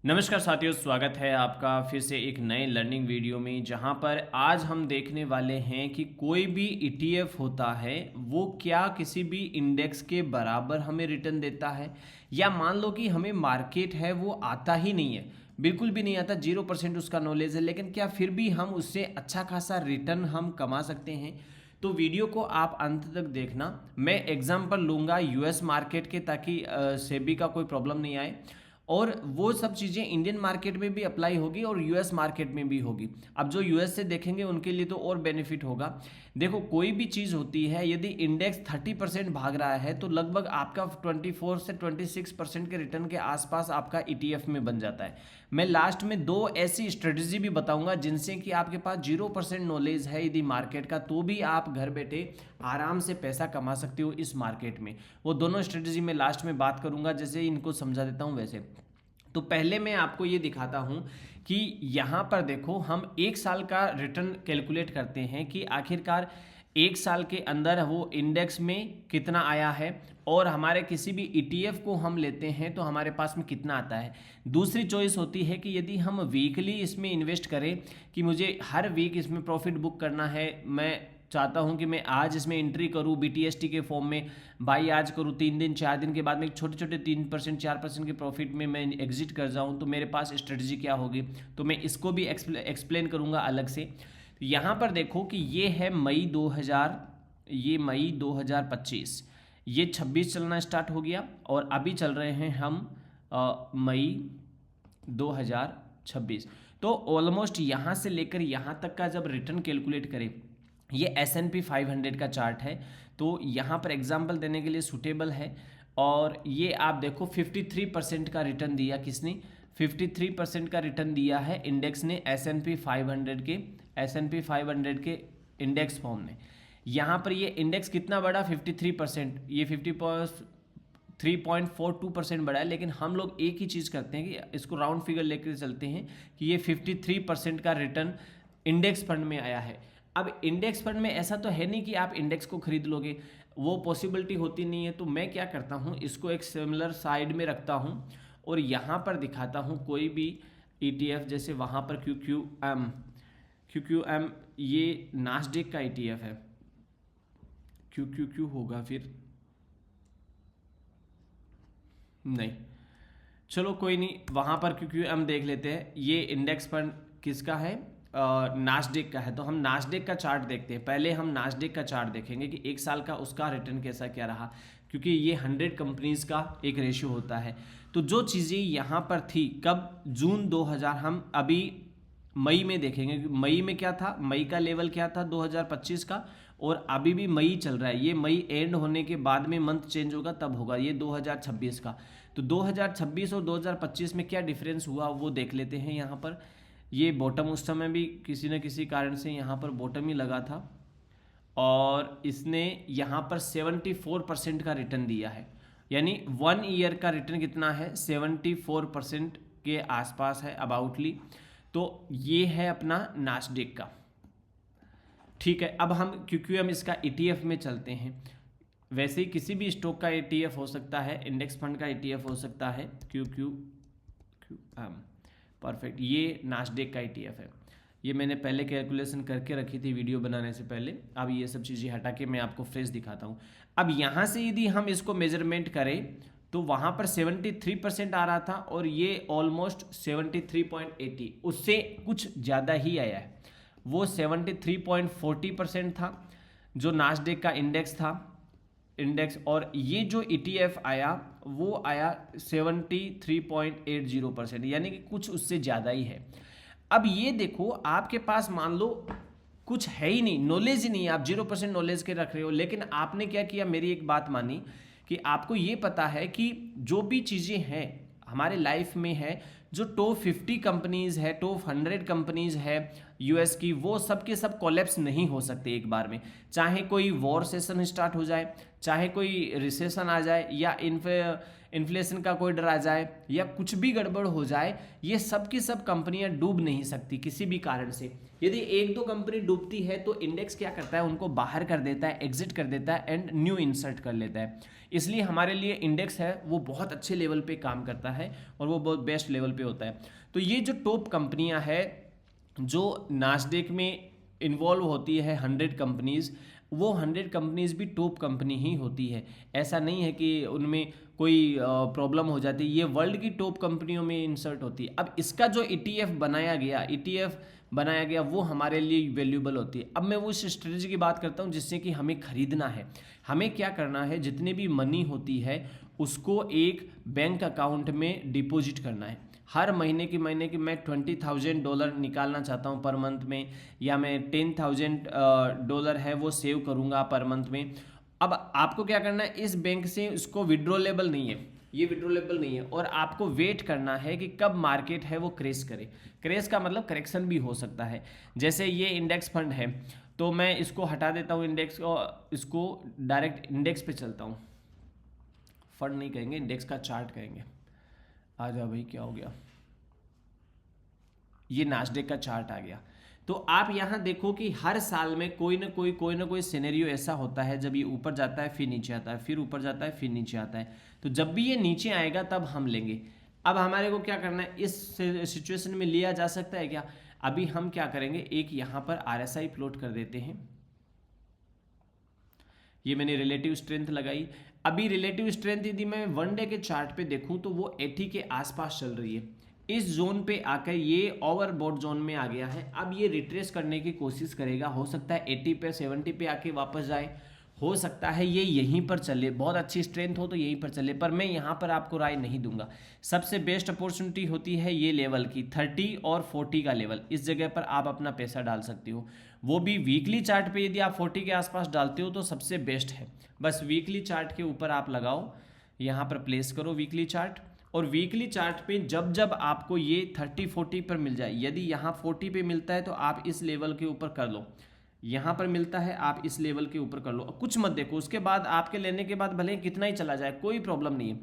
नमस्कार साथियों, स्वागत है आपका फिर से एक नए लर्निंग वीडियो में। जहां पर आज हम देखने वाले हैं कि कोई भी ईटीएफ होता है वो क्या किसी भी इंडेक्स के बराबर हमें रिटर्न देता है, या मान लो कि हमें मार्केट है वो आता ही नहीं है, बिल्कुल भी नहीं आता, 0% उसका नॉलेज है, लेकिन क्या फिर भी हम उससे अच्छा खासा रिटर्न हम कमा सकते हैं। तो वीडियो को आप अंत तक देखना। मैं एग्जाम्पल लूँगा यूएस मार्केट के, ताकि सेबी का कोई प्रॉब्लम नहीं आए, और वो सब चीज़ें इंडियन मार्केट में भी अप्लाई होगी और यूएस मार्केट में भी होगी। अब जो यूएस से देखेंगे उनके लिए तो और बेनिफिट होगा। देखो, कोई भी चीज़ होती है, यदि इंडेक्स 30% भाग रहा है तो लगभग आपका 24 से 26% के रिटर्न के आसपास आपका ईटीएफ में बन जाता है। मैं लास्ट में दो ऐसी स्ट्रेटजी भी बताऊंगा जिनसे कि आपके पास 0% नॉलेज है यदि मार्केट का, तो भी आप घर बैठे आराम से पैसा कमा सकते हो इस मार्केट में। वो दोनों स्ट्रेटजी मैं लास्ट में बात करूंगा, जैसे इनको समझा देता हूं वैसे। तो पहले मैं आपको ये दिखाता हूं कि यहाँ पर देखो, हम एक साल का रिटर्न कैलकुलेट करते हैं कि आखिरकार एक साल के अंदर वो इंडेक्स में कितना आया है, और हमारे किसी भी ईटीएफ को हम लेते हैं तो हमारे पास में कितना आता है। दूसरी चॉइस होती है कि यदि हम वीकली इसमें इन्वेस्ट करें कि मुझे हर वीक इसमें प्रॉफिट बुक करना है, मैं चाहता हूं कि मैं आज इसमें एंट्री करूं बीटीएसटी के फॉर्म में, बाई आज करूं, 3 दिन 4 दिन के बाद में छोटे छोटे 3% 4% के प्रॉफिट में मैं एग्जिट कर जाऊं, तो मेरे पास स्ट्रेटजी क्या होगी, तो मैं इसको भी एक्सप्लेन करूंगा अलग से। तो यहाँ पर देखो कि ये है मई 2025, ये 26 चलना स्टार्ट हो गया, और अभी चल रहे हैं हम मई 2026। तो ऑलमोस्ट यहाँ से लेकर यहाँ तक का जब रिटर्न कैलकुलेट करें, ये S&P 500 का चार्ट है, तो यहाँ पर एग्जांपल देने के लिए सूटेबल है। और ये आप देखो 53% का रिटर्न दिया किसने, 53% का रिटर्न दिया है इंडेक्स ने, S&P 500 के इंडेक्स फॉर्म ने। यहाँ पर ये इंडेक्स कितना बढ़ा, 53%, ये 3.42% बढ़ा है। लेकिन हम लोग एक ही चीज़ करते हैं कि इसको राउंड फिगर लेकर चलते हैं कि ये 53% का रिटर्न इंडेक्स फंड में आया है। अब इंडेक्स फंड में ऐसा तो है नहीं कि आप इंडेक्स को खरीद लोगे, वो पॉसिबिलिटी होती नहीं है। तो मैं क्या करता हूँ, इसको एक सिमिलर साइड में रखता हूँ और यहाँ पर दिखाता हूँ कोई भी ईटीएफ, जैसे वहाँ पर क्यू ये नास्डेक का ईटीएफ है, क्यू होगा फिर, नहीं, चलो कोई नहीं, वहाँ पर क्यू देख लेते हैं। ये इंडेक्स फंड किसका है, नास्डेक का है। तो हम नास्डेक का चार्ट देखते हैं। पहले हम नास्डेक का चार्ट देखेंगे कि एक साल का उसका रिटर्न कैसा क्या रहा, क्योंकि ये 100 कंपनीज का एक रेशियो होता है। तो जो चीज़ें यहाँ पर थी कब, जून 2000, हम अभी मई में देखेंगे कि मई में क्या था, मई का लेवल क्या था 2025 का, और अभी भी मई चल रहा है। ये मई एंड होने के बाद में मंथ चेंज होगा, तब होगा ये 2026 का। तो 2026 और 2025 में क्या डिफरेंस हुआ वो देख लेते हैं। यहाँ पर ये बॉटम उस समय भी किसी न किसी कारण से यहाँ पर बॉटम ही लगा था, और इसने यहाँ पर 74% का रिटर्न दिया है, यानी 1 ईयर का रिटर्न कितना है, 74% के आसपास है अबाउटली। तो ये है अपना नास्डेक का। ठीक है, अब हम इसका ईटीएफ में चलते हैं। वैसे ही किसी भी स्टॉक का ईटीएफ हो सकता है, इंडेक्स फंड का ईटीएफ हो सकता है, परफेक्ट। ये नास्डेक का ईटीएफ है। ये मैंने पहले कैलकुलेशन करके रखी थी वीडियो बनाने से पहले। अब ये सब चीज़ें हटा के मैं आपको फ्रेश दिखाता हूँ। अब यहाँ से यदि हम इसको मेजरमेंट करें तो वहाँ पर 73% आ रहा था, और ये ऑलमोस्ट 73.80, उससे कुछ ज़्यादा ही आया है। वो 73.40% था जो नास्डेक का इंडेक्स था, और ये जो ईटीएफ आया वो आया 73.80%, यानी कि कुछ उससे ज़्यादा ही है। अब ये देखो, आपके पास मान लो कुछ है ही नहीं, नॉलेज ही नहीं, आप 0% नॉलेज के रख रहे हो, लेकिन आपने क्या किया, मेरी एक बात मानी कि आपको ये पता है कि जो भी चीज़ें हैं हमारे लाइफ में है, जो टॉप 50 कंपनीज है, टॉप 100 कंपनीज है यूएस की, वो सब के सब कोलैप्स नहीं हो सकते एक बार में। चाहे कोई वॉर सेशन स्टार्ट हो जाए, चाहे कोई रिसेशन आ जाए या इन्फ्लेशन का कोई डर आ जाए या कुछ भी गड़बड़ हो जाए, ये सब की सब कंपनियां डूब नहीं सकती किसी भी कारण से। यदि एक दो कंपनी डूबती है तो इंडेक्स क्या करता है, उनको बाहर कर देता है, एग्जिट कर देता है एंड न्यू इंसर्ट कर लेता है। इसलिए हमारे लिए इंडेक्स है वो बहुत अच्छे लेवल पे काम करता है और वो बहुत बेस्ट लेवल पे होता है। तो ये जो टॉप कंपनियां हैं जो नास्डेक में इन्वॉल्व होती है 100 कंपनीज, वो 100 कंपनीज भी टॉप कंपनी ही होती है। ऐसा नहीं है कि उनमें कोई प्रॉब्लम हो जाती है, ये वर्ल्ड की टॉप कंपनियों में इंसर्ट होती है। अब इसका जो ETF बनाया गया वो हमारे लिए वैल्यूएबल होती है। अब मैं वो इस स्ट्रेटजी की बात करता हूँ जिससे कि हमें खरीदना है। हमें क्या करना है, जितने भी मनी होती है उसको एक बैंक अकाउंट में डिपॉजिट करना है। हर महीने की मैं $20,000 निकालना चाहता हूँ पर मंथ में, या मैं $10,000 है वो सेव करूँगा पर मंथ में। अब आपको क्या करना है, इस बैंक से इसको विड्रॉलेबल नहीं है, ये विड्रॉलेबल नहीं है, और आपको वेट करना है कि कब मार्केट है वो क्रेश करे। क्रेश का मतलब करेक्शन भी हो सकता है। जैसे ये इंडेक्स फंड है तो मैं इसको हटा देता हूँ इंडेक्स को, इसको डायरेक्ट इंडेक्स पे चलता हूँ। फंड नहीं कहेंगे, इंडेक्स का चार्ट कहेंगे। आ जाओ भाई, क्या हो गया, ये नास्डेक का चार्ट आ गया। तो आप यहाँ देखो कि हर साल में कोई ना कोई सिनेरियो ऐसा होता है जब ये ऊपर जाता है फिर नीचे आता है, फिर ऊपर जाता है फिर नीचे आता है। तो जब भी ये नीचे आएगा तब हम लेंगे। अब हमारे को क्या करना है, इस सिचुएशन में लिया जा सकता है क्या, अभी हम क्या करेंगे, एक यहाँ पर RSI प्लॉट कर देते हैं। ये मैंने रिलेटिव स्ट्रेंथ लगाई। अभी रिलेटिव स्ट्रेंथ यदि मैं 1 डे के चार्ट पे देखूं तो वो 80 के आसपास चल रही है। इस जोन पे आकर ये ओवरबॉट जोन में आ गया है। अब ये रिट्रेस करने की कोशिश करेगा, हो सकता है 80 पे 70 पे आके वापस जाए, हो सकता है ये यहीं पर चले, बहुत अच्छी स्ट्रेंथ हो तो यहीं पर चले, पर मैं यहाँ पर आपको राय नहीं दूंगा। सबसे बेस्ट अपॉर्चुनिटी होती है ये लेवल की 30 और 40 का लेवल, इस जगह पर आप अपना पैसा डाल सकते हो। वो भी वीकली चार्ट पे यदि आप 40 के आसपास डालते हो तो सबसे बेस्ट है। बस वीकली चार्ट के ऊपर आप लगाओ, यहाँ पर प्लेस करो वीकली चार्ट, और वीकली चार्ट पे जब जब आपको ये 30-40 पर मिल जाए, यदि यहाँ 40 पे मिलता है तो आप इस लेवल के ऊपर कर लो, यहाँ पर मिलता है आप इस लेवल के ऊपर कर लो, कुछ मत देखो। उसके बाद आपके लेने के बाद भले कितना ही चला जाए कोई प्रॉब्लम नहीं है,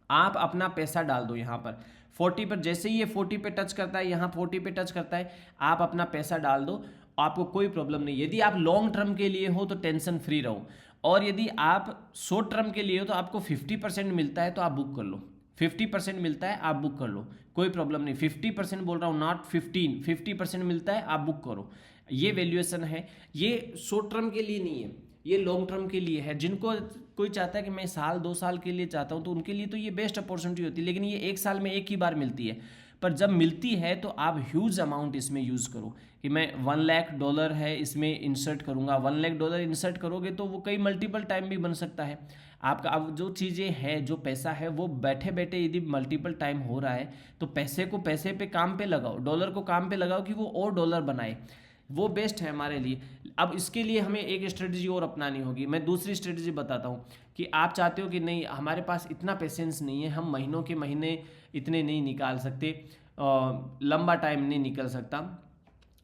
आप अपना पैसा डाल दो यहाँ पर 40 पर। जैसे ही ये 40 पे टच करता है, यहाँ 40 पे टच करता है, आप अपना पैसा डाल दो, आपको कोई प्रॉब्लम नहीं। यदि आप लॉन्ग टर्म के लिए हो तो टेंशन फ्री रहो, और यदि आप शॉर्ट टर्म के लिए हो तो आपको 50% मिलता है तो आप बुक कर लो, 50% मिलता है आप बुक कर लो, कोई प्रॉब्लम नहीं। 50% बोल रहा हूँ, नॉट 15, 50% मिलता है आप बुक करो। ये वैल्यूएशन है, ये शॉर्ट टर्म के लिए नहीं है, ये लॉन्ग टर्म के लिए है। जिनको कोई चाहता है कि मैं साल 2 साल के लिए चाहता हूँ तो उनके लिए तो ये बेस्ट अपॉर्चुनिटी होती है, लेकिन ये 1 साल में एक ही बार मिलती है। पर जब मिलती है तो आप ह्यूज अमाउंट इसमें यूज़ करो, कि मैं $1,00,000 है इसमें इंसर्ट करूँगा। $1,00,000 इंसर्ट करोगे तो वो कई मल्टीपल टाइम भी बन सकता है आपका। अब जो चीज़ें हैं, जो पैसा है वो बैठे बैठे यदि मल्टीपल टाइम हो रहा है तो पैसे को पैसे पे काम पे लगाओ, डॉलर को काम पे लगाओ कि वो और डॉलर बनाए, वो बेस्ट है हमारे लिए। अब इसके लिए हमें एक स्ट्रेटजी और अपनानी होगी। मैं दूसरी स्ट्रेटजी बताता हूँ कि आप चाहते हो कि नहीं हमारे पास इतना पेशेंस नहीं है, हम महीनों के महीने इतने नहीं निकाल सकते, लंबा टाइम नहीं निकल सकता।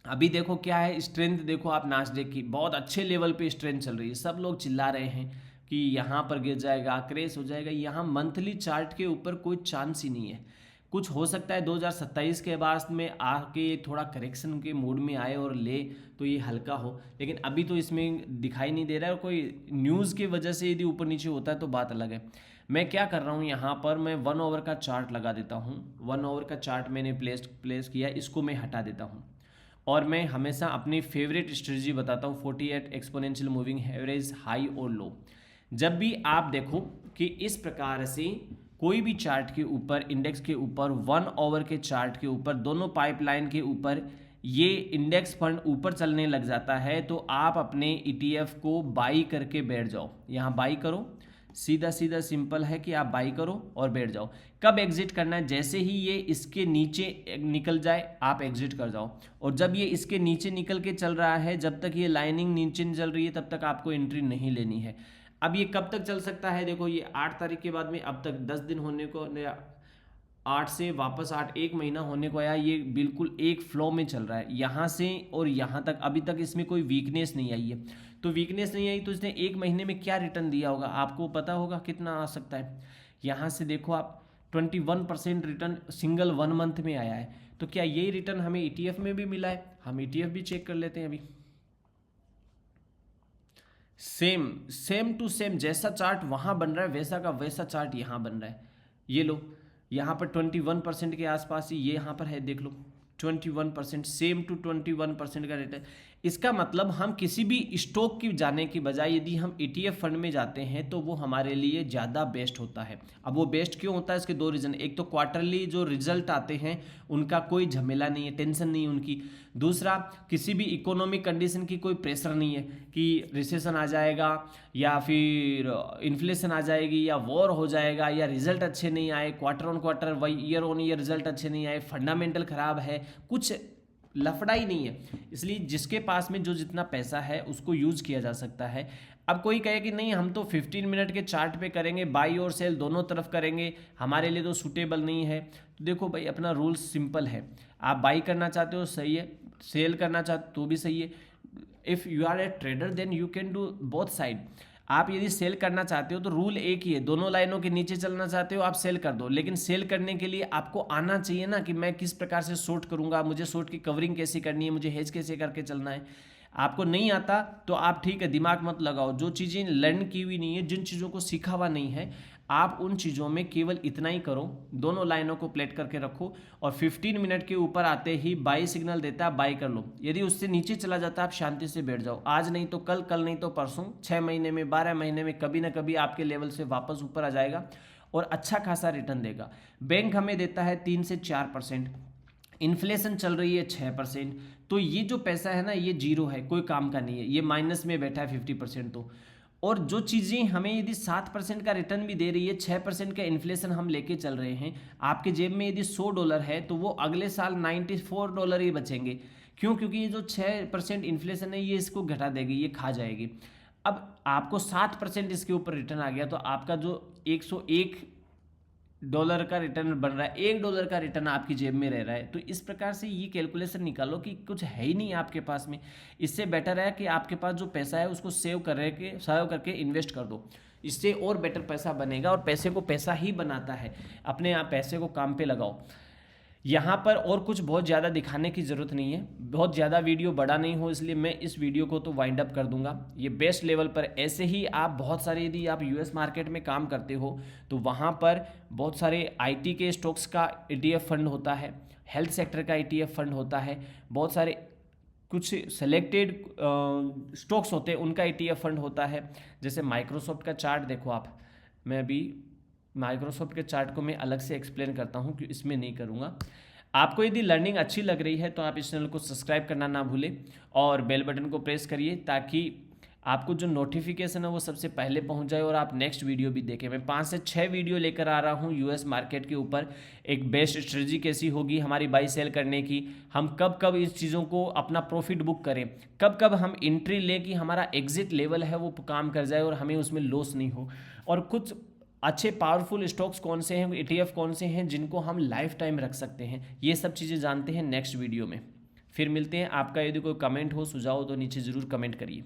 अभी देखो क्या है, स्ट्रेंथ देखो आप नास्डेक की बहुत अच्छे लेवल पे स्ट्रेंथ चल रही है। सब लोग चिल्ला रहे हैं कि यहाँ पर गिर जाएगा, क्रैश हो जाएगा। यहाँ मंथली चार्ट के ऊपर कोई चांस ही नहीं है। कुछ हो सकता है 2027 के बाद में आके थोड़ा करेक्शन के मूड में आए और ले तो ये हल्का हो, लेकिन अभी तो इसमें दिखाई नहीं दे रहा है। और कोई न्यूज़ की वजह से यदि ऊपर नीचे होता है तो बात अलग है। मैं क्या कर रहा हूँ, यहाँ पर मैं 1 आवर का चार्ट लगा देता हूँ। 1 आवर का चार्ट मैंने प्लेस किया, इसको मैं हटा देता हूँ। और मैं हमेशा अपनी फेवरेट स्ट्रेटजी बताता हूँ, 48 एक्सपोनेंशियल मूविंग एवरेज हाई और लो। जब भी आप देखो कि इस प्रकार से कोई भी चार्ट के ऊपर, इंडेक्स के ऊपर, 1 आवर के चार्ट के ऊपर, दोनों पाइपलाइन के ऊपर ये इंडेक्स फंड ऊपर चलने लग जाता है तो आप अपने ETF को बाई करके बैठ जाओ। यहाँ बाई करो, सीधा सीधा सिंपल है कि आप बाई करो और बैठ जाओ। कब एग्जिट करना है, जैसे ही ये इसके नीचे निकल जाए आप एग्जिट कर जाओ। और जब ये इसके नीचे निकल के चल रहा है, जब तक ये लाइनिंग नीचे नहीं चल रही है तब तक आपको एंट्री नहीं लेनी है। अब ये कब तक चल सकता है, देखो ये 8 तारीख के बाद में अब तक 10 दिन होने को, 8 से वापस 8, 1 महीना होने को आया। ये बिल्कुल एक फ्लो में चल रहा है यहाँ से और यहाँ तक, अभी तक इसमें कोई वीकनेस नहीं आई है। तो तो वीकनेस नहीं आई तो इसने एक महीने में क्या रिटर्न दिया होगा, आपको पता होगा कितना आ सकता है। यहाँ से देखो आप 21% रिटर्न सिंगल 1 मंथ में आया है। तो क्या यही रिटर्न हमें ETF में भी मिला है? हम ETF भी चेक कर लेते हैं अभी। सेम टू सेम जैसा चार्ट वहां बन रहा है वैसा का वैसा चार्ट यहां बन रहा है। ये लो, यहां पर 21% के आसपास ही ये यहां पर है, देख लो 21%, सेम टू 21% का रिटर्न। इसका मतलब हम किसी भी स्टॉक की जाने की बजाय यदि हम ETF फंड में जाते हैं तो वो हमारे लिए ज़्यादा बेस्ट होता है। अब वो बेस्ट क्यों होता है, इसके दो रीज़न। एक तो क्वार्टरली जो रिजल्ट आते हैं उनका कोई झमेला नहीं है, टेंशन नहीं है उनकी। दूसरा, किसी भी इकोनॉमिक कंडीशन की कोई प्रेशर नहीं है कि रिसेशन आ जाएगा या फिर इन्फ्लेशन आ जाएगी या वॉर हो जाएगा या रिजल्ट अच्छे नहीं आए, quarter on quarter year on year result अच्छे नहीं आए, फंडामेंटल खराब है, कुछ लफड़ा ही नहीं है। इसलिए जिसके पास में जो जितना पैसा है उसको यूज किया जा सकता है। अब कोई कहे कि नहीं हम तो 15 मिनट के चार्ट पे करेंगे, बाई और सेल दोनों तरफ करेंगे, हमारे लिए तो सूटेबल नहीं है। तो देखो भाई, अपना रूल सिंपल है। आप बाई करना चाहते हो सही है, सेल करना चाहते हो तो भी सही है। If you are a trader then you can do both side. आप यदि सेल करना चाहते हो तो रूल एक ही है, दोनों लाइनों के नीचे चलना चाहते हो आप सेल कर दो, लेकिन सेल करने के लिए आपको आना चाहिए ना कि मैं किस प्रकार से शॉर्ट करूंगा, मुझे शॉर्ट की कवरिंग कैसे करनी है, मुझे हेज कैसे करके चलना है। आपको नहीं आता तो आप ठीक है दिमाग मत लगाओ, जो चीज़ें लर्न की हुई नहीं है, जिन चीज़ों को सीखा हुआ नहीं है, आप उन चीज़ों में केवल इतना ही करो, दोनों लाइनों को प्लेट करके रखो और 15 मिनट के ऊपर आते ही बाई सिग्नल देता है, बाई कर लो। यदि उससे नीचे चला जाता है आप शांति से बैठ जाओ, आज नहीं तो कल, कल नहीं तो परसों, 6 महीने में 12 महीने में कभी ना कभी आपके लेवल से वापस ऊपर आ जाएगा और अच्छा खासा रिटर्न देगा। बैंक हमें देता है 3 से 4%, इन्फ्लेशन चल रही है 6%, तो ये जो पैसा है ना ये जीरो है, कोई काम का नहीं है, ये माइनस में बैठा है 50% तो। और जो चीज़ें हमें यदि 7% का रिटर्न भी दे रही है, 6% का इन्फ्लेशन हम लेके चल रहे हैं, आपके जेब में यदि $100 है तो वो अगले साल $94 ही बचेंगे। क्यों? क्योंकि ये जो 6% इन्फ्लेशन है ये इसको घटा देगी, ये खा जाएगी। अब आपको 7% इसके ऊपर रिटर्न आ गया तो आपका जो $101 का रिटर्न बन रहा है, $1 का रिटर्न आपकी जेब में रह रहा है। तो इस प्रकार से ये कैलकुलेशन निकालो कि कुछ है ही नहीं आपके पास में। इससे बेटर है कि आपके पास जो पैसा है उसको सेव करके इन्वेस्ट कर दो, इससे और बेटर पैसा बनेगा और पैसे को पैसा ही बनाता है। अपने आप पैसे को काम पे लगाओ। यहाँ पर और कुछ बहुत ज़्यादा दिखाने की ज़रूरत नहीं है, बहुत ज़्यादा वीडियो बड़ा नहीं हो, इसलिए मैं इस वीडियो को तो वाइंड अप कर दूंगा। ये बेस्ट लेवल पर ऐसे ही आप बहुत सारे, यदि आप US मार्केट में काम करते हो तो वहाँ पर बहुत सारे IT के स्टॉक्स का ETF फंड होता है, हेल्थ सेक्टर का ETF फंड होता है, बहुत सारे कुछ सेलेक्टेड स्टॉक्स होते हैं उनका ETF फंड होता है। जैसे माइक्रोसॉफ्ट का चार्ट देखो आप, मैं अभी माइक्रोसॉफ्ट के चार्ट को मैं अलग से एक्सप्लेन करता हूं कि इसमें नहीं करूंगा। आपको यदि लर्निंग अच्छी लग रही है तो आप इस चैनल को सब्सक्राइब करना ना भूलें और बेल बटन को प्रेस करिए ताकि आपको जो नोटिफिकेशन है वो सबसे पहले पहुंच जाए और आप नेक्स्ट वीडियो भी देखें। मैं 5 से 6 वीडियो लेकर आ रहा हूं US मार्केट के ऊपर, एक बेस्ट स्ट्रेटजी कैसी होगी हमारी बाई सेल करने की, हम कब कब इस चीज़ों को अपना प्रॉफिट बुक करें, कब कब हम एंट्री लें कि हमारा एग्जिट लेवल है वो काम कर जाए और हमें उसमें लॉस नहीं हो, और कुछ अच्छे पावरफुल स्टॉक्स कौन से हैं, ETF कौन से हैं जिनको हम लाइफ टाइम रख सकते हैं, ये सब चीज़ें जानते हैं नेक्स्ट वीडियो में। फिर मिलते हैं। आपका यदि कोई कमेंट हो, सुझाव हो तो नीचे ज़रूर कमेंट करिए।